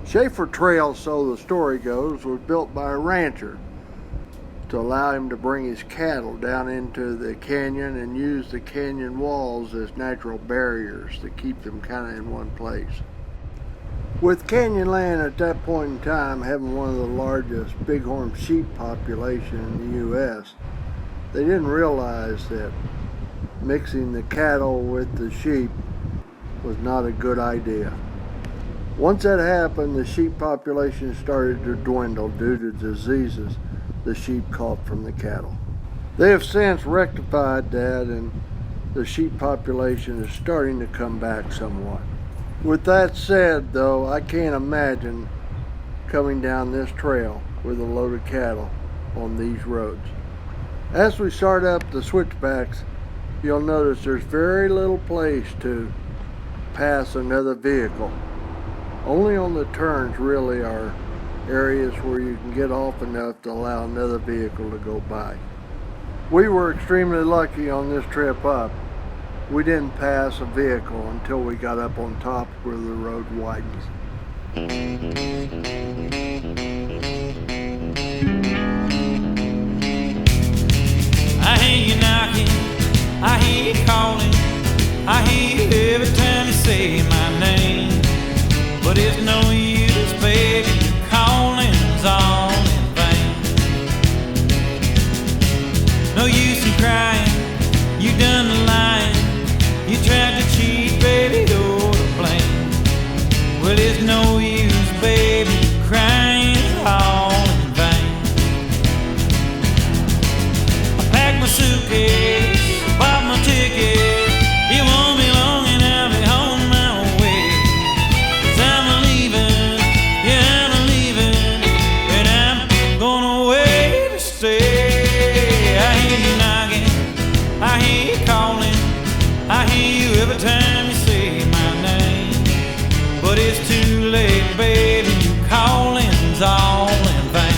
Shafer Trail, so the story goes, was built by a rancher to allow him to bring his cattle down into the canyon and use the canyon walls as natural barriers to keep them kind of in one place. With Canyonland at that point in time having one of the largest bighorn sheep population in the U.S., they didn't realize that mixing the cattle with the sheep was not a good idea. Once that happened, the sheep population started to dwindle due to diseases the sheep caught from the cattle. They have since rectified that, and the sheep population is starting to come back somewhat. With that said, though, I can't imagine coming down this trail with a load of cattle on these roads. As we start up the switchbacks, you'll notice there's very little place to pass another vehicle. Only on the turns really are areas where you can get off enough to allow another vehicle to go by. We were extremely lucky on this trip up. We didn't pass a vehicle until we got up on top where the road widens. I hear you knocking, I hear you calling, I hear you every time you say my name. But it's no use, baby, your calling's all in vain. No use in crying, you done the lying, you tried to cheat, baby, you're to blame. Well, it's no use, baby, your crying's all in vain. I packed my suitcase, bought my ticket, it won't be long and I'll be on my way. 'Cause I'm leaving, yeah, I'm leaving, and I'm going away to stay. I hear you knocking, I hear you calling, I hear you every time you say my name. But it's too late, baby, your calling's all in vain.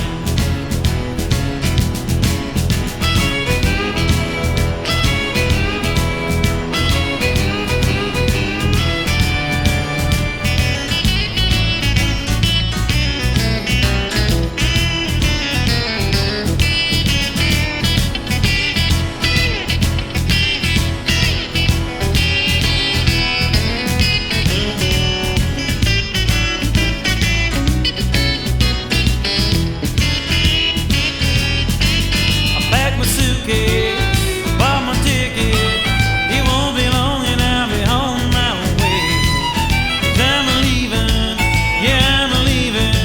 Bought my ticket, it won't be long and I'll be on my way. 'Cause I'm leaving, yeah, I'm leaving,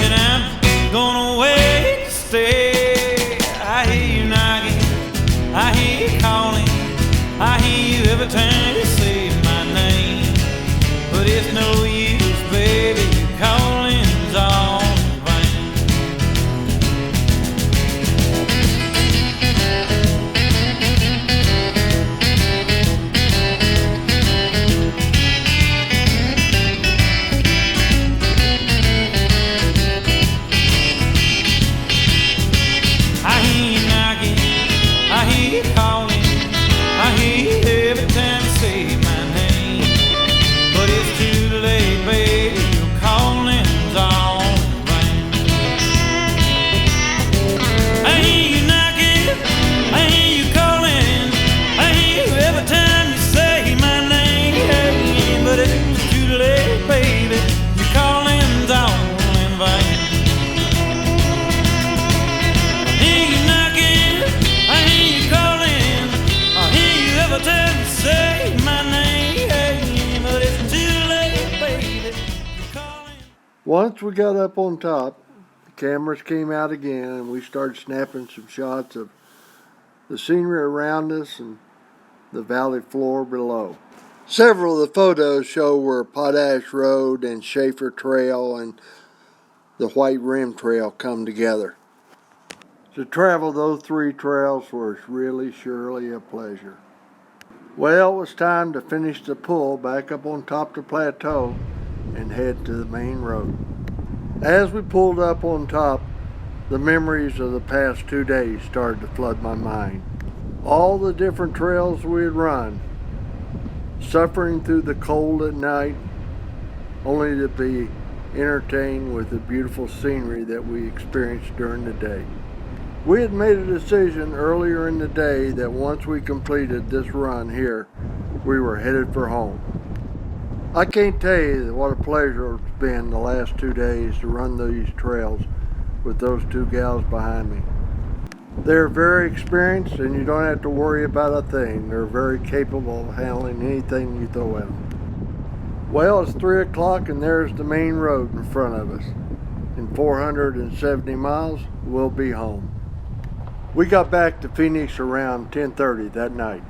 and I'm going away to stay. I hear you knocking, I hear you calling, I hear you every time you say my name. But it's no use, baby, your calling's all in vain. I hear you knocking, I hear you calling, I hear you every time you say my name. But it's too late, baby, your calling's all in vain. I hear you knocking, I hear you calling, I hear you every time you say my name. But it's too late, baby, your calling's all in vain. I hear you knocking, I hear you calling, I hear you every time you say my name. But it's too late, baby, you're calling. Once we got up on top, the cameras came out again and we started snapping some shots of the scenery around us and the valley floor below. Several of the photos show where Potash Road and Shafer Trail and the White Rim Trail come together. To travel those three trails was really surely a pleasure. Well, it was time to finish the pull back up on top of the plateau and head to the main road. As we pulled up on top, the memories of the past 2 days started to flood my mind. All the different trails we had run, suffering through the cold at night, only to be entertained with the beautiful scenery that we experienced during the day. We had made a decision earlier in the day that once we completed this run here, we were headed for home. I can't tell you what a pleasure it's been the last 2 days to run these trails with those two gals behind me. They're very experienced and you don't have to worry about a thing. They're very capable of handling anything you throw at them. Well, it's 3 o'clock and there's the main road in front of us. In 470 miles, we'll be home. We got back to Phoenix around 10:30 that night.